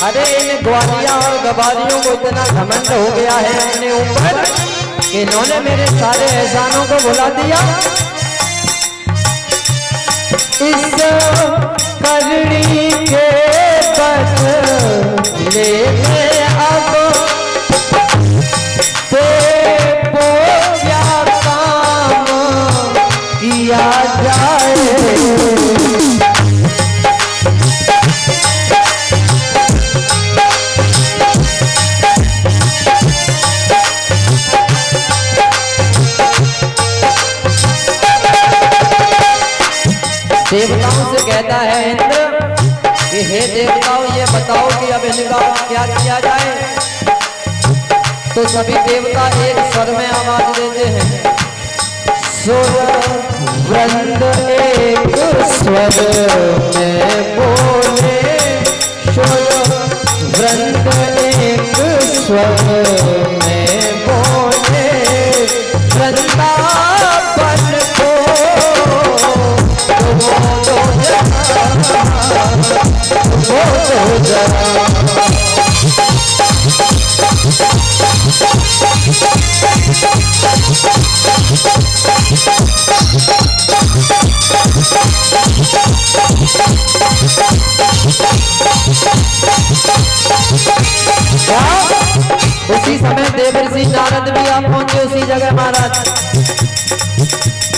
अरे इन ग्वालिया और गवालियों को इतना घमंड हो गया है अपने ऊपर कि इन्होंने मेरे सारे एहसानों को भुला दिया। इस करनी के बदले में अब देखो क्या काम किया जाए। देवताओं से कहता है इंद्र कि हे देवताओं ये बताओ कि अब इनका क्या किया जाए। तो सभी देवता एक स्वर में आवाज देते हैं, सुर वृंद एक स्वर में बोले, सुर वृंद एक स्वर में बोले, वृंदावन को उसी समय देवर्षि नारद भी आप पहुंचे उसी जगह महाराज।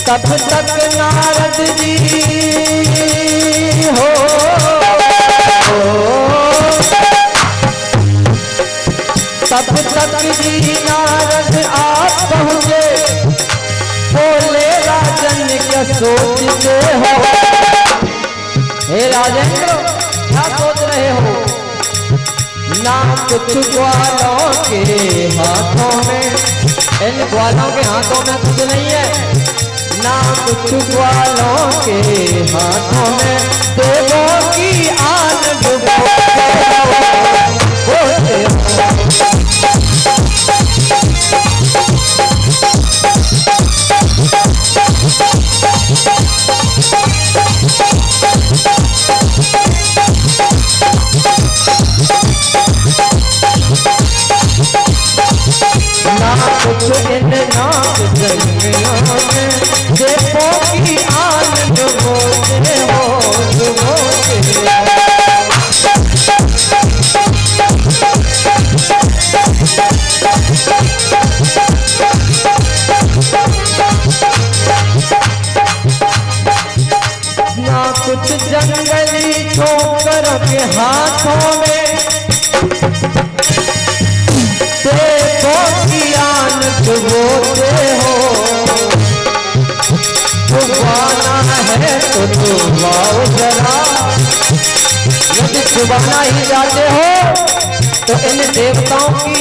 तब तक नारद जी हो तब तक जी नारद आप पहुंचे, बोले राजन क्या सोचते हो। हे राजेंद्र क्या सोच रहे हो। ना कुछ ग्वालों के हाथों में, इन ग्वालों के हाथों में कुछ नहीं है। ना कुछ ग्वालों के हाथों में देवों की आन डुबो कुछ इन नाक जंगलों में देखो की आनंद बोलते हो ना कुछ जंगली छोकर के हाथों में बोलते हो। डुबाना है तो डुबाओ जरा, यदि डुबाना ही जाते हो तो इन देवताओं की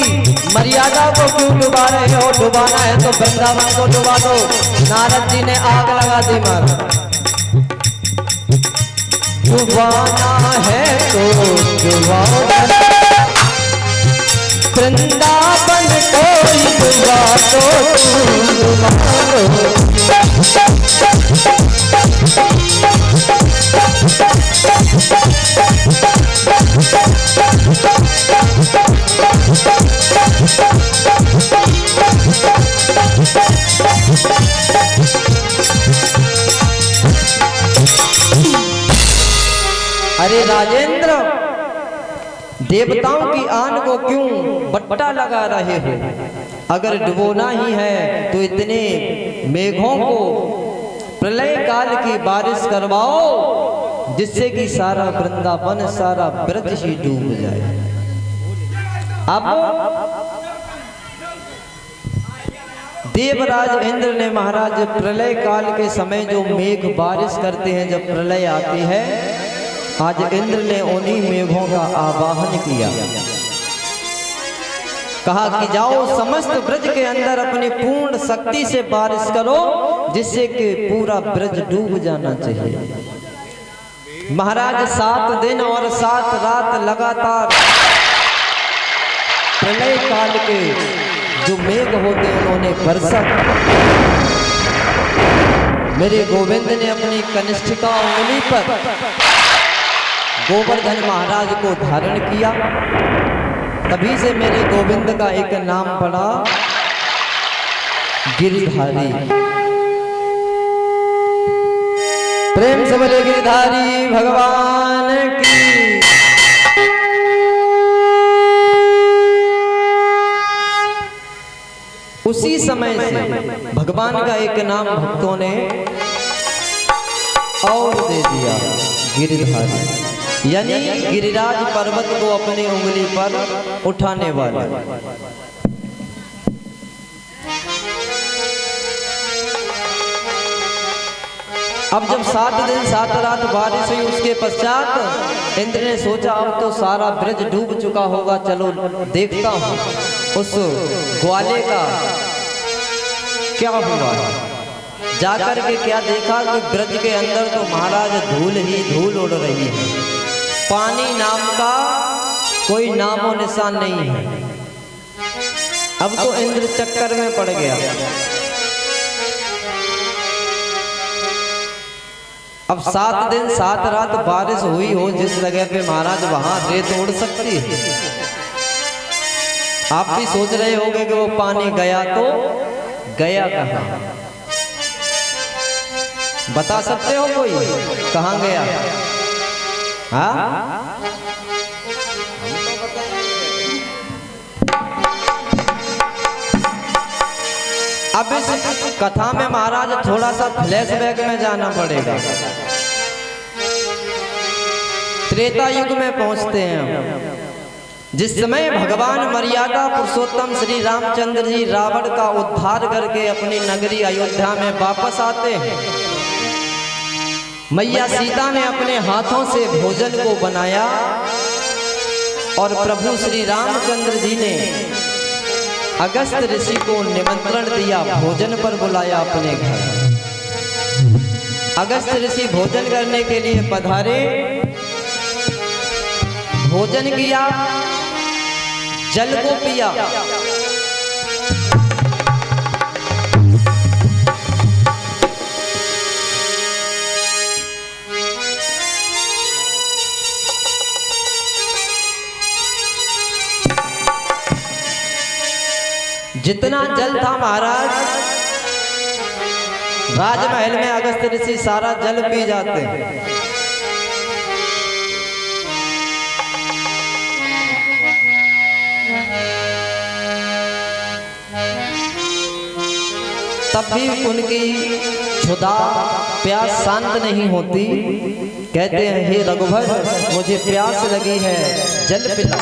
मर्यादा को क्यों डुबा रहे हो। डुबाना है तो वृंदावन को डुबा दो। नारद जी ने आग लगा दी मार। डुबाना है तो डुबाओ जरा, वृंदावन कोई डुबा दो अरे राजेंद्र देवताओं की आन को क्यों बट्टा लगा रहे हो। अगर डुबोना ही है तो इतने मेघों को प्रलय काल की बारिश करवाओ जिससे कि सारा वृंदावन सारा ब्रज ही डूब जाए। अब देवराज इंद्र ने महाराज प्रलय काल के समय जो मेघ बारिश करते हैं, जब प्रलय आती है, आज इंद्र ने उन्हीं मेघों का आवाहन किया। कहा कि जाओ समस्त ब्रज के अंदर अपनी पूर्ण शक्ति से बारिश करो जिससे कि पूरा ब्रज डूब जाना चाहिए। महाराज 7 दिन और 7 रात लगातार प्रलय काल के जो मेघ होते हैं उन्होंने बरसा। मेरे गोविंद ने अपनी कनिष्ठिका उंगली पर गोवर्धन महाराज को धारण किया। तभी से मेरे गोविंद का एक नाम पड़ा गिरिधारी। प्रेम से बोले गिरिधारी भगवान की। उसी समय से भगवान का एक नाम भक्तों ने और दे दिया गिरिधारी, यानी गिरिराज पर्वत को अपनी उंगली पर उठाने वाला। अब जब 7 दिन 7 रात बारिश हुई, उसके पश्चात इंद्र ने सोचा अब तो सारा ब्रज डूब चुका होगा, चलो देखता हूं उस ग्वाले का क्या हुआ। जाकर के क्या देखा कि ब्रज के अंदर तो महाराज धूल ही धूल उड़ रही है, पानी नाम का कोई नामो निशान नहीं है। अब तो इंद्र चक्कर में पड़ गया। अब 7 दिन 7 रात बारिश हुई हो जिस जगह पे महाराज, वहां रेत उड़ सकती है। आप भी सोच रहे होंगे कि वो पानी गया तो गया कहां? बता सकते हो कोई कहां गया? हाँ, अब इस कथा में महाराज थोड़ा सा फ्लैशबैक में जाना पड़ेगा। त्रेता युग में पहुंचते हैं, जिस समय भगवान मर्यादा पुरुषोत्तम श्री रामचंद्र जी रावण का उद्धार करके अपनी नगरी अयोध्या में वापस आते हैं। मैया सीता ने अपने हाथों से भोजन को बनाया और प्रभु श्री रामचंद्र जी ने अगस्त ऋषि को निमंत्रण दिया, भोजन पर बुलाया अपने घर। अगस्त ऋषि भोजन करने के लिए पधारे, भोजन किया, जल को पिया। जितना जल था महाराज, राजमहल में अगस्त ऋषि सारा जल पी जाते हैं। तब भी उनकी क्षुधा प्यास शांत नहीं होती। कहते हैं हे रघुवर, मुझे प्यास लगी है, जल पिला।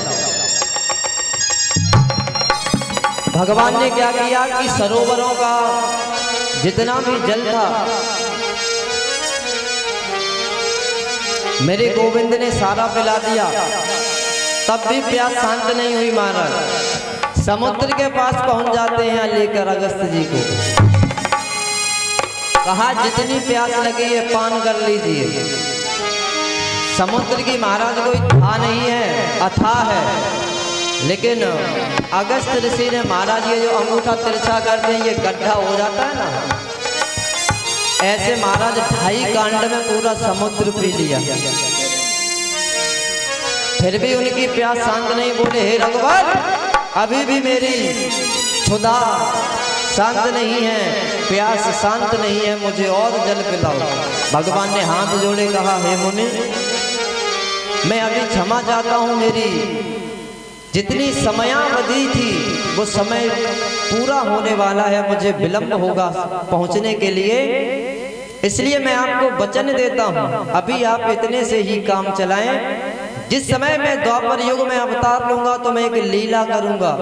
भगवान ने क्या किया कि सरोवरों का जितना भी जल था मेरे गोविंद ने सारा पिला दिया। तब भी प्यास शांत नहीं हुई महाराज। समुद्र के पास पहुंच जाते हैं लेकर अगस्त जी को। कहा जितनी प्यास लगी है पान कर लीजिए। समुद्र की महाराज कोई था नहीं है, अथाह है। लेकिन अगस्त ऋषि ने महाराज ये जो अंगूठा तिरछा करते हैं, ये गड्ढा हो जाता है ना, ऐसे महाराज 2.5 कांड में पूरा समुद्र पी लिया। फिर भी उनकी प्यास शांत नहीं। बोले हे रघुवर, अभी भी मेरी क्षुधा शांत नहीं है, प्यास शांत नहीं है, मुझे और जल पिलाओ। भगवान ने हाथ जोड़े, कहा हे मुनि, मैं अभी क्षमा चाहता हूं। मेरी जितनी समयावधि थी वो समय पूरा होने वाला है, मुझे विलंब होगा पहुंचने के लिए, इसलिए मैं आपको वचन देता हूं, अभी आप इतने से ही काम चलाएं। जिस समय मैं द्वापर युग में अवतार लूंगा तो मैं एक लीला करूंगा।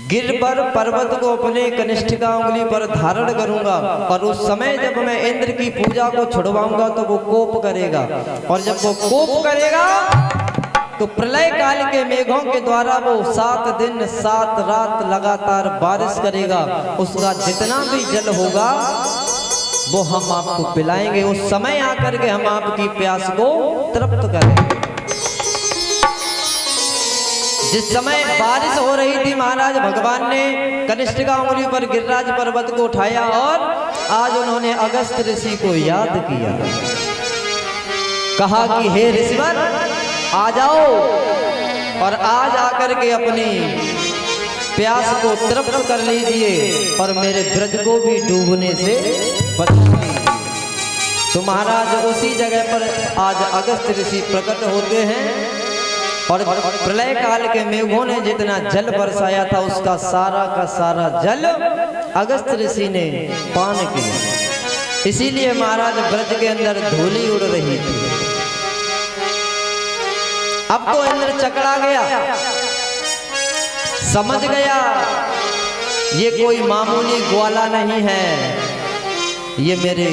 गिरबर पर्वत को अपने कनिष्ठिका उंगली पर धारण करूंगा, और उस समय जब मैं इंद्र की पूजा को छुड़वाऊंगा तो वो कोप करेगा, और जब वो कोप करेगा तो प्रलय काल के मेघों के द्वारा वो 7 दिन 7 रात लगातार बारिश करेगा। उसका जितना भी जल होगा वो हम आपको पिलाएंगे। उस समय आकर के हम आपकी प्यास को तृप्त करेंगे। जिस समय बारिश हो रही थी महाराज, भगवान ने कनिष्ठिका उंगली पर गिरिराज पर्वत को उठाया और आज उन्होंने अगस्त ऋषि को याद किया। कहा कि हे ऋषिवर आ जाओ और आज आकर के अपनी प्यास को तृप्त कर लीजिए और मेरे ब्रज को भी डूबने से बचा लीजिए। तो महाराज उसी जगह पर आज अगस्त ऋषि प्रकट होते हैं और प्रलय काल के मेघों ने जितना जल बरसाया था उसका सारा का सारा जल अगस्त ऋषि ने पान किया। इसीलिए महाराज ब्रज के अंदर धूली उड़ रही थी। अब तो इंद्र चकरा गया, समझ गया ये कोई मामूली ग्वाला नहीं है, ये मेरे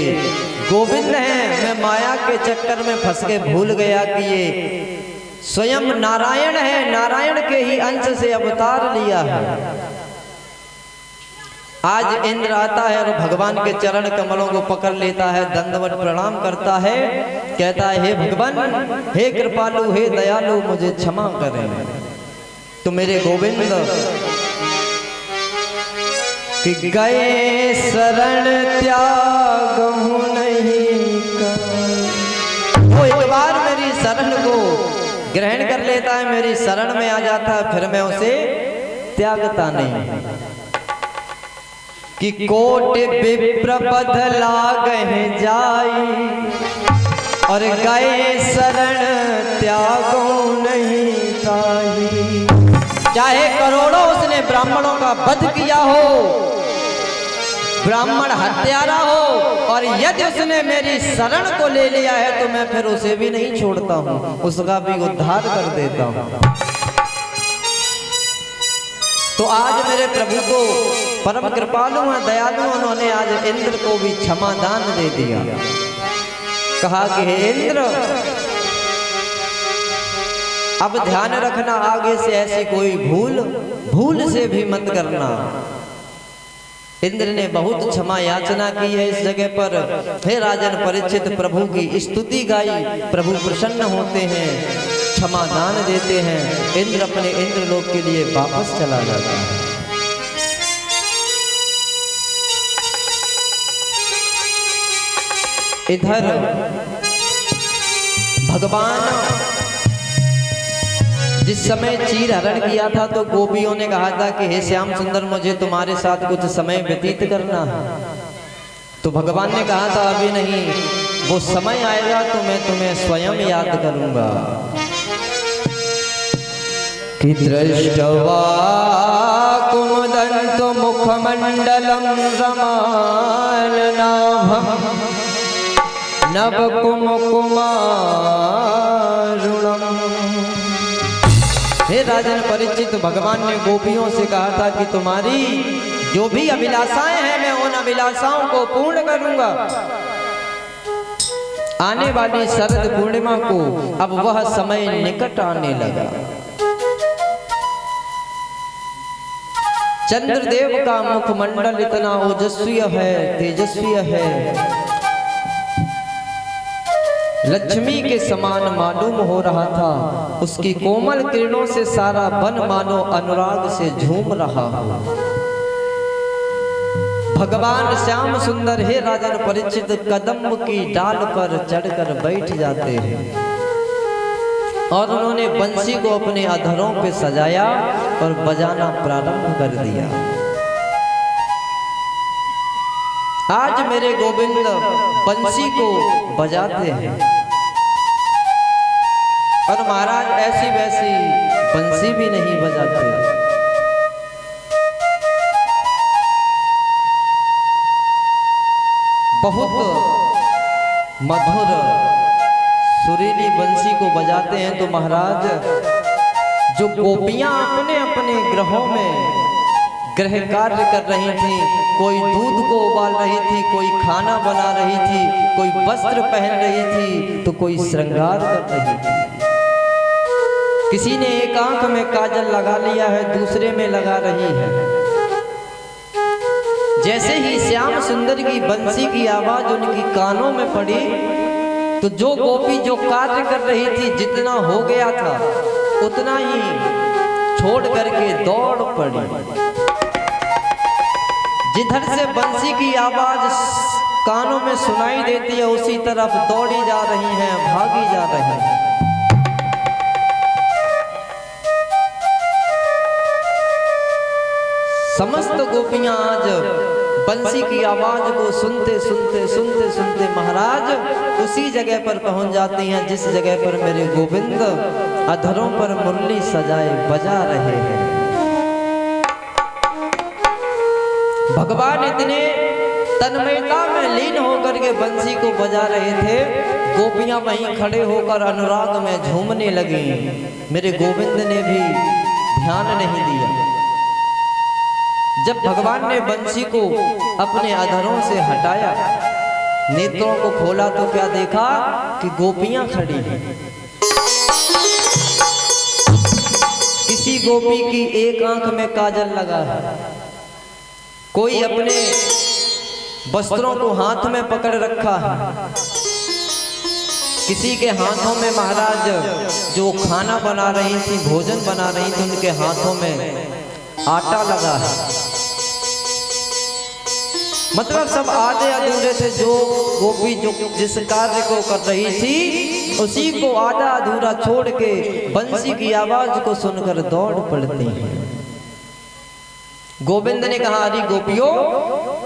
गोविंद हैं। मैं माया के चक्कर में फंस के भूल गया कि ये स्वयं नारायण है, नारायण के ही अंश से अवतार लिया है। आज इंद्र आता है और भगवान के चरण कमलों को पकड़ लेता है, दंडवत प्रणाम करता है, कहता है हे भगवान, हे कृपालु, हे दयालु, मुझे क्षमा करें। तो मेरे गोविंद कि गए शरण त्यागहु नहीं कर। वो एक बार मेरी शरण को ग्रहण कर लेता है, मेरी शरण में आ जाता है, फिर मैं उसे त्यागता नहीं। कि कोट विप्र बदला गए जाई और गए शरण त्यागो नहीं ताही। चाहे करोड़ों उसने ब्राह्मणों का वध किया हो, ब्राह्मण हत्यारा हो, और यदि उसने मेरी शरण को ले लिया है तो मैं फिर उसे भी नहीं छोड़ता हूं, उसका भी उद्धार कर देता हूं। तो आज मेरे प्रभु को परम कृपालु हैं, दयालु, उन्होंने आज इंद्र को भी क्षमा दान दे दिया। कहा कि हे इंद्र, अब ध्यान रखना, आगे से ऐसी कोई भूल से भी मत करना। इंद्र ने बहुत क्षमा याचना की है इस जगह पर। हे राजन परीक्षित, प्रभु की स्तुति गाई, प्रभु प्रसन्न होते हैं, क्षमा दान देते हैं। इंद्र अपने इंद्रलोक के लिए वापस चला जाता है। इधर भगवान जिस समय चीर हरण किया था तो गोपियों ने कहा था कि हे श्याम सुंदर, मुझे तुम्हारे साथ कुछ समय व्यतीत करना है। तो भगवान ने कहा था अभी नहीं, वो समय आएगा तो मैं तुम्हें स्वयं याद करूंगा। कि दृष्टवा कुमुदन्तो मुखमंडलम रमाननाभम नव कुमकुमारुणम। हे राजन परीक्षित, भगवान ने गोपियों से कहा था कि तुम्हारी जो भी अभिलाषाएं हैं मैं उन अभिलाषाओं को पूर्ण करूंगा। आने वाली शरद पूर्णिमा को अब वह समय निकट आने लगा। चंद्रदेव का मुखमंडल इतना ओजस्वी है, तेजस्वी है, लक्ष्मी के समान मालूम हो रहा था। उसकी कोमल किरणों से सारा वन मानो अनुराग से झूम रहा हो। भगवान श्याम सुंदर, हे राजन परीक्षित, कदम की डाल पर चढ़कर बैठ जाते हैं और उन्होंने बंसी को अपने अधरों पे सजाया और बजाना प्रारंभ कर दिया। आज मेरे गोविंद बंसी को बजाते हैं और महाराज ऐसी वैसी बंसी भी नहीं बजाते। बहुत मधुर सुरीली बंसी को बजाते हैं। तो महाराज जो गोपियां अपने अपने ग्रहों में गृह कार्य कर रही थी, कोई दूध को उबाल रही थी, कोई खाना बना रही थी, कोई वस्त्र पहन रही थी, तो कोई श्रृंगार कर रही थी। किसी ने एक आंख में काजल लगा लिया है, दूसरे में लगा रही है। जैसे ही श्याम सुंदर की बंसी की आवाज उनकी कानों में पड़ी तो जो गोपी जो कार्य कर रही थी, जितना हो गया था उतना ही छोड़ करके दौड़ पड़ी। जिधर से बंसी की आवाज कानों में सुनाई देती है उसी तरफ दौड़ी जा रही हैं, भागी जा रही हैं। समस्त गोपियां आज बंसी की आवाज को सुनते सुनते सुनते सुनते महाराज उसी जगह पर पहुंच जाती हैं जिस जगह पर मेरे गोविंद अधरों पर मुरली सजाए बजा रहे हैं। भगवान इतने तन्मयता में लीन होकर के बंसी को बजा रहे थे, गोपियां वहीं खड़े होकर अनुराग में झूमने लगी। मेरे गोविंद ने भी ध्यान नहीं दिया। जब भगवान ने बंसी को अपने अधरों से हटाया, नेत्रों को खोला तो क्या देखा कि गोपियां खड़ी हैं। किसी गोपी की एक आंख में काजल लगा है, कोई अपने वस्त्रों को हाथ में पकड़ रखा है, किसी के हाथों में महाराज जो खाना बना रही थी, भोजन बना रही थी, उनके हाथों में आटा लगा है। मतलब सब आधे अधूरे थे। जो गोपी जो जिस कार्य को कर रही थी उसी को आधा अधूरा छोड़ के बंसी की आवाज को सुनकर दौड़ पड़ती हैं। गोविंद ने कहा, अरे गोपियों,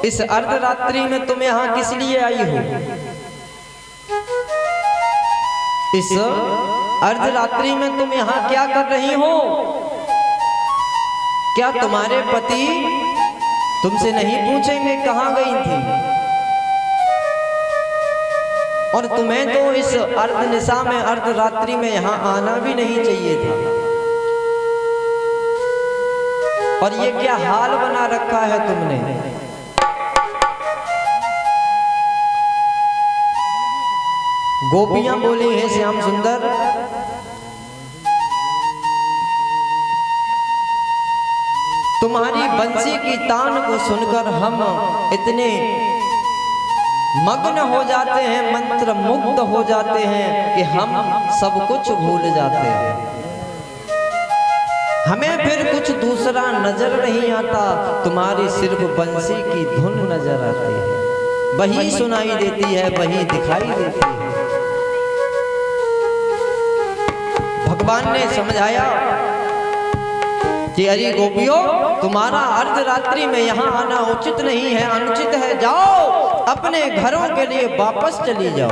इस अर्धरात्रि में तुम यहां किस लिए आई हो? इस अर्धरात्रि में तुम यहां क्या कर रही हो? क्या तुम्हारे पति तुमसे नहीं पूछेंगे कहां गई थी? और तुम्हें तो इस अर्धनिशा में, अर्धरात्रि में यहां आना भी नहीं चाहिए था। और ये क्या हाल बना रखा है तुमने? गोपियां बोली हैं, श्याम सुंदर, तुम्हारी बंसी की तान को सुनकर हम इतने मग्न हो जाते हैं, मंत्र मुग्ध हो जाते हैं कि हम सब कुछ भूल जाते हैं। हमें फिर कुछ दूसरा नजर नहीं आता, तुम्हारी सिर्फ बंसी की धुन नजर आती है, वही सुनाई देती है, वही दिखाई देती है। भगवान ने समझाया कि अरे गोपियों, तुम्हारा अर्धरात्रि में यहाँ आना उचित नहीं है, अनुचित है। जाओ अपने घरों के लिए वापस चली जाओ।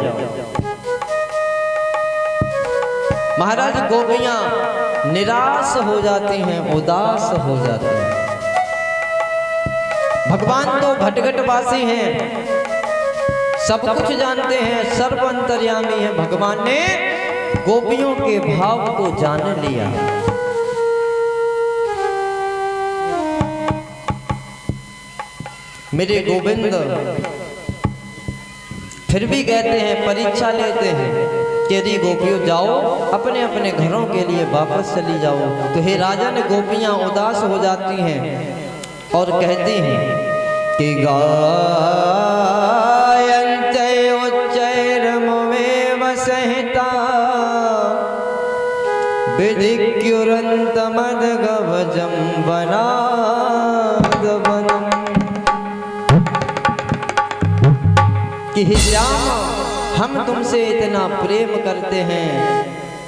महाराज गोपियां निराश हो जाती हैं, उदास हो जाती हैं। भगवान तो घटघटवासी हैं, सब कुछ जानते हैं, सर्व अंतर्यामी हैं। भगवान ने गोपियों के भाव को जान लिया। मेरे गोविंद फिर भी कहते हैं, परीक्षा लेते हैं कि यदि गोपियों जाओ अपने अपने घरों के लिए वापस चली जाओ। तो हे राजन, गोपियां उदास हो जाती हैं और कहती हैं कि गायन्ते उच्चैर्मुमेव सहिता विधिक्युरन्तमद्गवजं वनादवनम्। कि हे श्याम, हम तुमसे इतना प्रेम करते हैं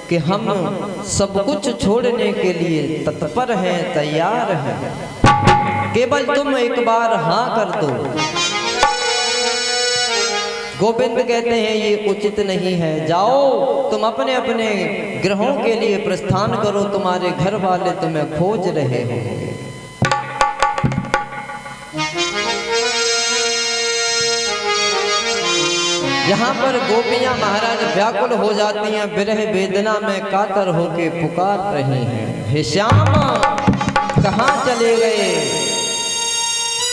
कि हम सब कुछ छोड़ने के लिए तत्पर हैं, तैयार हैं, केवल तुम एक बार हाँ कर दो। गोविंद कहते हैं ये उचित नहीं है, जाओ तुम अपने अपने ग्रहों के लिए प्रस्थान करो, तुम्हारे घर वाले तुम्हें खोज रहे हैं। यहाँ पर गोपियां महाराज व्याकुल हो जाती हैं, विरह वेदना में कातर होके पुकार रही हैं, हे श्याम कहाँ चले गए?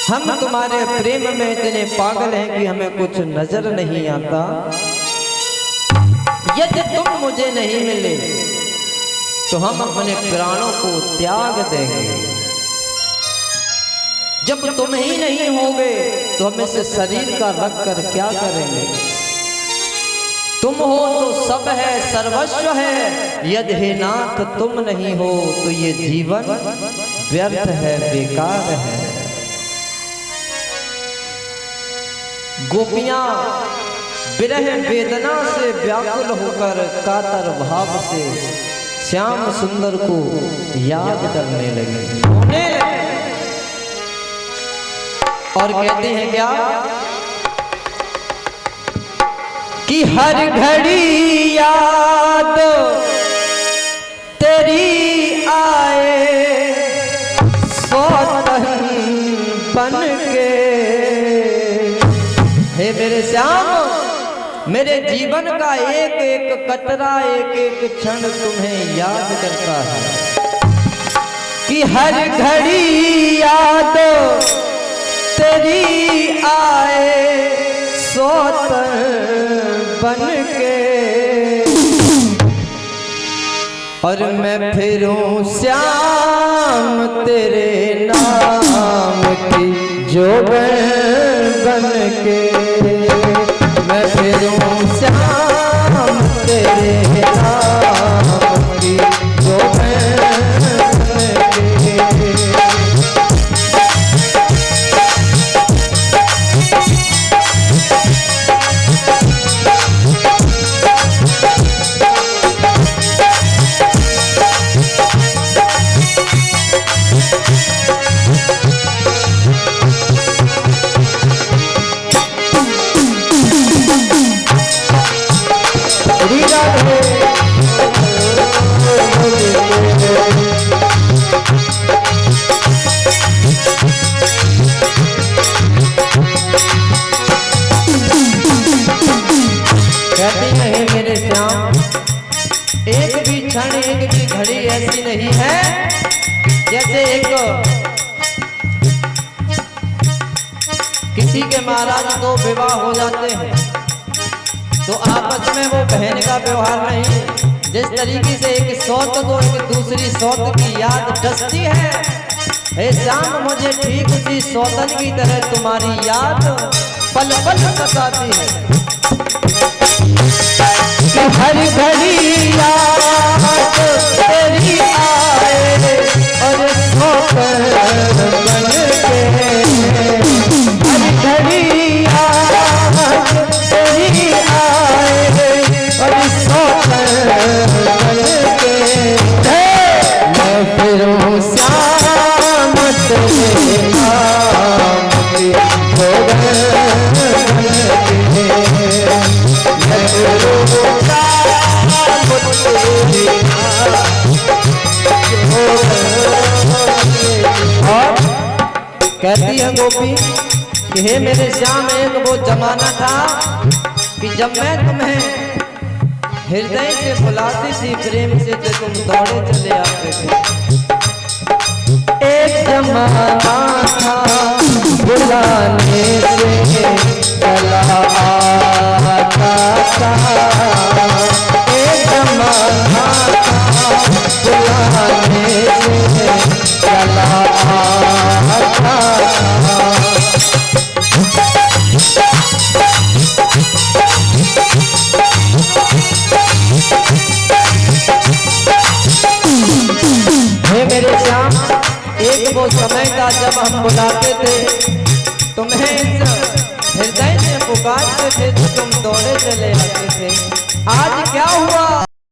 हम तुम्हारे प्रेम में इतने पागल हैं कि हमें कुछ नजर नहीं आता। यदि तुम मुझे नहीं मिले तो हम अपने प्राणों को त्याग देंगे। जब तुम ही नहीं होगे तो हम इस शरीर का रख कर क्या करेंगे? तुम हो तो सब है, सर्वस्व है। यदि हे नाथ तुम नहीं हो तो ये जीवन व्यर्थ है, बेकार है। गोपियां विरह वेदना से व्याकुल होकर कातर भाव से श्याम सुंदर को याद करने लगे, रोने लगे और कहते हैं क्या कि हर घड़ी याद तेरी आए सौतन बन के। हे मेरे श्याम, मेरे जीवन का एक एक कतरा एक एक क्षण तुम्हें याद करता है कि हर घड़ी याद तेरी आए सौतन बन के। और मैं फिरूं श्याम तेरे नाम की जोगन बन के। मैं फिरूं श्याम तेरे नाम की जोगन बन के। एक भी क्षण एक भी घड़ी ऐसी नहीं है जैसे एक किसी के महाराज दो विवाह हो जाते हैं तो आपस में वो बहन का व्यवहार नहीं, जिस तरीके से एक सौत को एक दूसरी सौत की याद डसती है, हे श्याम मुझे ठीक उसी सौतन की तरह तुम्हारी याद पल पल सताती है। हर घड़ी याद तेरी आए और सौतन बन के। हर घड़ी याद तेरी आए और सौतन बन के। मैं फिरूं श्याम तेरे नाम की जोगन बन के। मैं फिरूं और कहती है गोपी कि हे मेरे श्याम, एक वो जमाना था कि जब मैं तुम्हें हृदय से बुलाती थी प्रेम से तो तुम दौड़े चले आते थे। एक जमाना था बुलाने से चला आता था। एक जमाना था बुलाने से चला आता था। हे मेरे श्याम, एक वो समय था जब हम बुलाते थे तुम्हें इस हृदय से पुकारते थे तो तुम दौड़े चले आते थे। आज क्या हुआ?